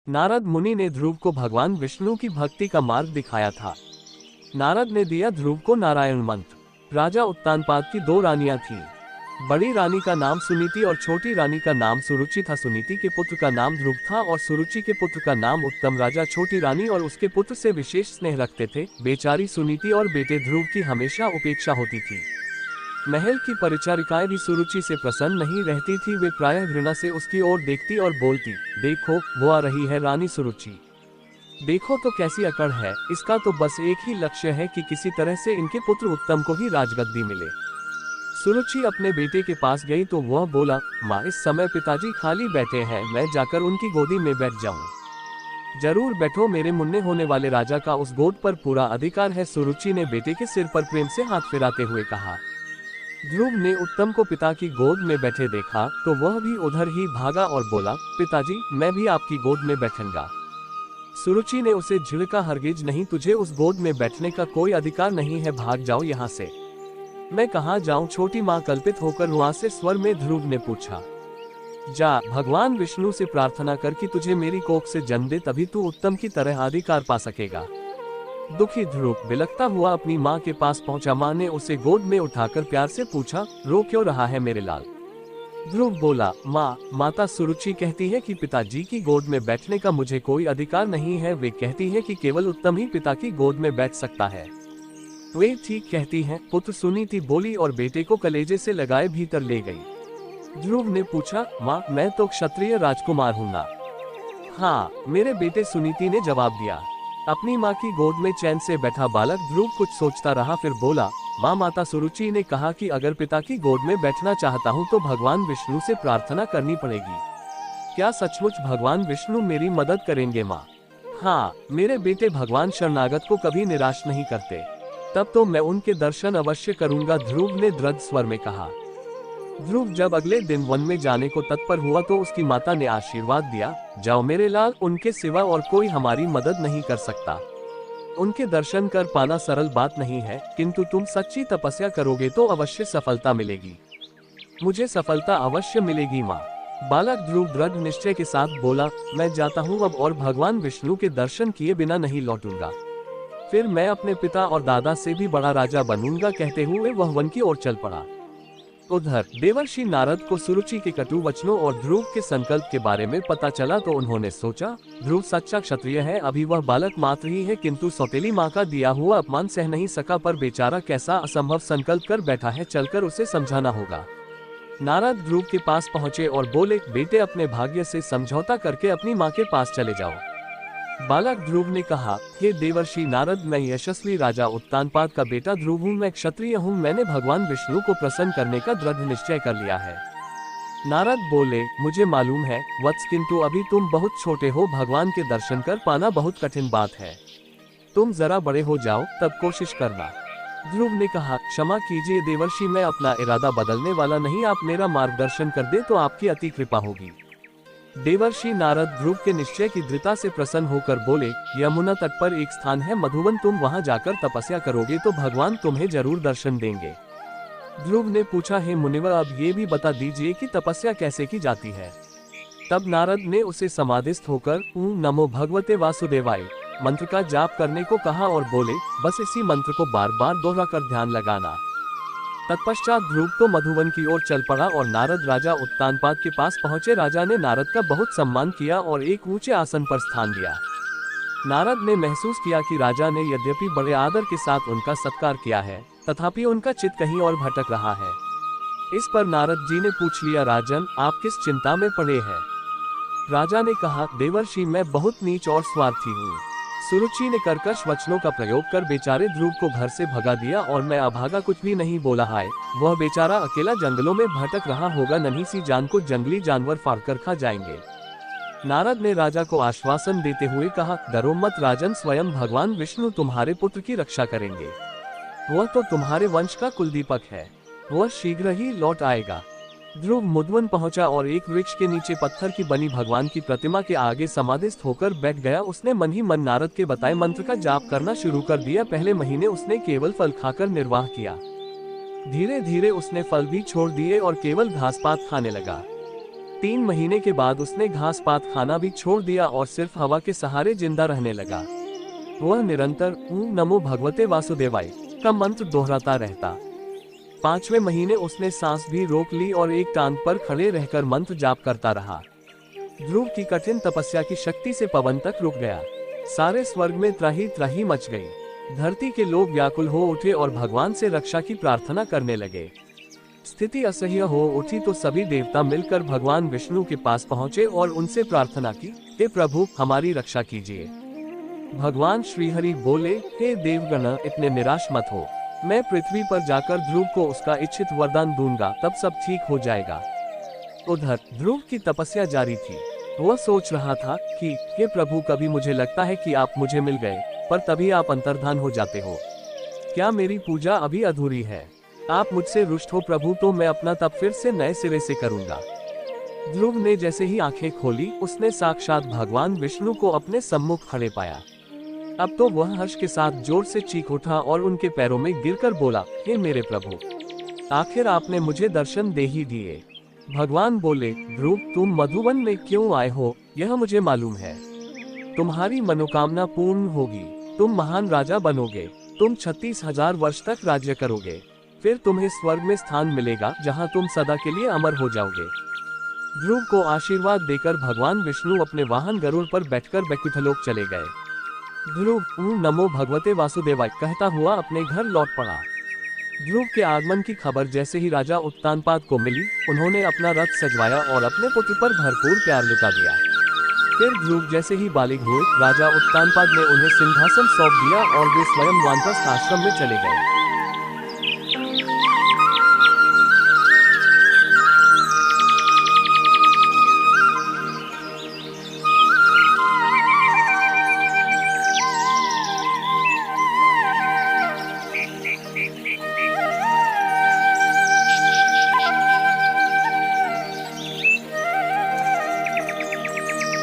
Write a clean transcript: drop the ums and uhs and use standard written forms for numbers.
नारद मुनि ने ध्रुव को भगवान विष्णु की भक्ति का मार्ग दिखाया था। नारद ने दिया ध्रुव को नारायण मंत्र। राजा उत्तानपाद की दो रानियां थीं। बड़ी रानी का नाम सुनीति और छोटी रानी का नाम सुरुचि था। सुनीति के पुत्र का नाम ध्रुव था और सुरुचि के पुत्र का नाम उत्तम। राजा छोटी रानी और उसके पुत्र से विशेष स्नेह रखते थे। बेचारी सुनीति और बेटे ध्रुव की हमेशा उपेक्षा होती थी। महल की परिचारिकाएं भी सुरुचि से प्रसन्न नहीं रहती थी। वे प्रायः घृणा से उसकी ओर देखती और बोलती, देखो वो आ रही है रानी सुरुचि, देखो तो कैसी अकड़ है, इसका तो बस एक ही लक्ष्य है कि किसी तरह से इनके पुत्र उत्तम को ही राजगद्दी मिले। सुरुचि अपने बेटे के पास गई तो वह बोला, माँ इस समय पिताजी खाली बैठे हैं, मैं जाकर उनकी गोदी में बैठ जाऊं। जरूर बैठो, मेरे मुन्ने होने वाले राजा का उस गोद पर पूरा अधिकार है। सुरुचि ने बेटे के सिर पर प्रेम से हाथ फिराते हुए कहा। ध्रुव ने उत्तम को पिता की गोद में बैठे देखा तो वह भी उधर ही भागा और बोला, पिताजी मैं भी आपकी गोद में बैठूंगा। सुरुचि ने उसे झिड़का, हरगिज नहीं, तुझे उस गोद में बैठने का कोई अधिकार नहीं है, भाग जाओ यहाँ से। मैं कहाँ जाऊँ? छोटी माँ कल्पित होकर रुआसे स्वर में ध्रुव ने पूछा। जा भगवान विष्णु से प्रार्थना कर कि तुझे मेरी कोख से जन्म दे, तभी तू उत्तम की तरह अधिकार पा सकेगा। दुखी ध्रुव बिलखता हुआ अपनी माँ के पास पहुंचा। माँ ने उसे गोद में उठाकर प्यार से पूछा, रो क्यों रहा है मेरे लाल? ध्रुव बोला, माँ माता सुरुचि कहती है कि पिताजी की गोद में बैठने का मुझे कोई अधिकार नहीं है। वे कहती है कि केवल उत्तम ही पिता की गोद में बैठ सकता है। वे ठीक कहती हैं। पुत्र सुनीति बोली और बेटे को कलेजे से लगाए भीतर ले गई। ध्रुव ने पूछा, माँ मैं तो क्षत्रिय राजकुमार हूँ ना? हाँ, मेरे बेटे सुनीति ने जवाब दिया। अपनी माँ की गोद में चैन से बैठा बालक ध्रुव कुछ सोचता रहा, फिर बोला, माँ माता सुरुचि ने कहा कि अगर पिता की गोद में बैठना चाहता हूँ तो भगवान विष्णु से प्रार्थना करनी पड़ेगी। क्या सचमुच भगवान विष्णु मेरी मदद करेंगे माँ? हाँ, मेरे बेटे भगवान शरणागत को कभी निराश नहीं करते, तब तो मैं उनके दर्शन अवश्य करूंगा, ध्रुव ने दृढ़ स्वर में कहा। ध्रुव जब अगले दिन वन में जाने को तत्पर हुआ तो उसकी माता ने आशीर्वाद दिया, जाओ मेरे लाल, उनके सिवा और कोई हमारी मदद नहीं कर सकता। उनके दर्शन कर पाना सरल बात नहीं है, किंतु तुम सच्ची तपस्या करोगे तो अवश्य सफलता मिलेगी। मुझे सफलता अवश्य मिलेगी माँ। बालक ध्रुव दृढ़ निश्चय के साथ बोला, मैं जाता हूँ अब और भगवान विष्णु के दर्शन किए बिना नहीं लौटूंगा। फिर मैं अपने पिता और दादा से भी बड़ा राजा बनूंगा। कहते हुए वह वन की ओर चल पड़ा। उधर देवर्षि नारद को सुरुचि के कटु वचनों और ध्रुव के संकल्प के बारे में पता चला तो उन्होंने सोचा, ध्रुव सच्चा क्षत्रिय है, अभी वह बालक मात्र ही है, किंतु सौतेली माँ का दिया हुआ अपमान सह नहीं सका, पर बेचारा कैसा असंभव संकल्प कर बैठा है, चलकर उसे समझाना होगा। नारद ध्रुव के पास पहुँचे और बोले, बेटे अपने भाग्य से समझौता करके अपनी माँ के पास चले जाओ। बालक ध्रुव ने कहा, हे देवर्षि नारद, मैं यशस्वी राजा उत्तानपाद का बेटा ध्रुव हूँ, मैं क्षत्रिय हूँ, मैंने भगवान विष्णु को प्रसन्न करने का दृढ़ निश्चय कर लिया है। नारद बोले, मुझे मालूम है वत्स, किंतु अभी तुम बहुत छोटे हो, भगवान के दर्शन कर पाना बहुत कठिन बात है। तुम जरा बड़े हो जाओ तब कोशिश करना। ध्रुव ने कहा, क्षमा कीजिए देवर्षि, मैं अपना इरादा बदलने वाला नहीं, आप मेरा मार्गदर्शन कर दे तो आपकी अति कृपा होगी। देवर्षि नारद ध्रुव के निश्चय की दृढ़ता से प्रसन्न होकर बोले, यमुना तट पर एक स्थान है मधुवन, तुम वहां जाकर तपस्या करोगे तो भगवान तुम्हें जरूर दर्शन देंगे। ध्रुव ने पूछा, हे मुनिवर, अब ये भी बता दीजिए कि तपस्या कैसे की जाती है। तब नारद ने उसे समाधिस्थ होकर ओम नमो भगवते वासुदेवाय मंत्र का जाप करने को कहा और बोले, बस इसी मंत्र को बार बार दोहराकर ध्यान लगाना। तत्पश्चात ध्रुव तो मधुवन की ओर चल पड़ा और नारद राजा उत्तानपाद के पास पहुंचे। राजा ने नारद का बहुत सम्मान किया और एक ऊंचे आसन पर स्थान दिया। नारद ने महसूस किया कि राजा ने यद्यपि बड़े आदर के साथ उनका सत्कार किया है, तथापि उनका चित्त कहीं और भटक रहा है। इस पर नारद जी ने पूछ लिया, राजन आप किस चिंता में पड़े हैं? राजा ने कहा, देवर्षि मैं बहुत नीच और स्वार्थी हूँ। सुरुचि ने कर्कश वचनों का प्रयोग कर बेचारे ध्रुव को घर से भगा दिया और मैं अभागा कुछ भी नहीं बोला है। वह बेचारा अकेला जंगलों में भटक रहा होगा, नन्ही सी जान को जंगली जानवर फाड़कर खा जाएंगे। नारद ने राजा को आश्वासन देते हुए कहा, डरो मत राजन, स्वयं भगवान विष्णु तुम्हारे पुत्र की रक्षा करेंगे। वह तो तुम्हारे वंश का कुलदीपक है, वह शीघ्र ही लौट आएगा। ध्रुव मधुवन पहुंचा और एक वृक्ष के नीचे पत्थर की बनी भगवान की प्रतिमा के आगे समाधिस्थ होकर बैठ गया। उसने मन ही मन नारद के बताए मंत्र का जाप करना शुरू कर दिया। पहले महीने उसने केवल फल खाकर निर्वाह किया, धीरे धीरे उसने फल भी छोड़ दिए और केवल घास पात खाने लगा। 3 महीने के बाद उसने घास पात खाना भी छोड़ दिया और सिर्फ हवा के सहारे जिंदा रहने लगा। वह निरंतर ओम नमो भगवते वासुदेवाय का मंत्र दोहराता रहता। 5वें महीने उसने सांस भी रोक ली और एक टांग पर खड़े रहकर मंत्र जाप करता रहा। ध्रुव की कठिन तपस्या की शक्ति से पवन तक रुक गया। सारे स्वर्ग में त्राही त्राही मच गई। धरती के लोग व्याकुल हो उठे और भगवान से रक्षा की प्रार्थना करने लगे। स्थिति असह्य हो उठी तो सभी देवता मिलकर भगवान विष्णु के पास पहुंचे और उनसे प्रार्थना की, हे प्रभु हमारी रक्षा कीजिए। भगवान श्रीहरि बोले, हे देवगण इतने निराश मत हो, मैं पृथ्वी पर जाकर ध्रुव को उसका इच्छित वरदान दूंगा, तब सब ठीक हो जाएगा। उधर ध्रुव की तपस्या जारी थी। वह सोच रहा था कि हे प्रभु कभी मुझे लगता है कि आप मुझे मिल गए, पर तभी आप अंतर्धान हो जाते हो। क्या मेरी पूजा अभी अधूरी है? आप मुझसे रुष्ट हो प्रभु तो मैं अपना तप फिर से नए सिरे से करूंगा। ध्रुव ने जैसे ही आंखें खोली उसने साक्षात भगवान विष्णु को अपने सम्मुख खड़े पाया। अब तो वह हर्ष के साथ जोर से चीख उठा और उनके पैरों में गिरकर बोला, हे मेरे प्रभु, आखिर आपने मुझे दर्शन दे ही दिए। भगवान बोले, ध्रुव तुम मधुवन में क्यों आए हो यह मुझे मालूम है। तुम्हारी मनोकामना पूर्ण होगी, तुम महान राजा बनोगे, तुम 36,000 वर्ष तक राज्य करोगे, फिर तुम्हें स्वर्ग में स्थान मिलेगा जहां तुम सदा के लिए अमर हो जाओगे। ध्रुव को आशीर्वाद देकर भगवान विष्णु अपने वाहन गरुड़ पर बैठकर वैकुंठलोक चले गए। ध्रुव ओम नमो भगवते वासुदेवाय कहता हुआ अपने घर लौट पड़ा। ध्रुव के आगमन की खबर जैसे ही राजा उत्तानपाद को मिली, उन्होंने अपना रथ सजवाया और अपने पुत्र पर भरपूर प्यार लुटा दिया। फिर ध्रुव जैसे ही बालिग हुए, राजा उत्तानपाद ने उन्हें सिंहासन सौंप दिया और वे स्वयं वानप्रस्थ आश्रम में चले गए।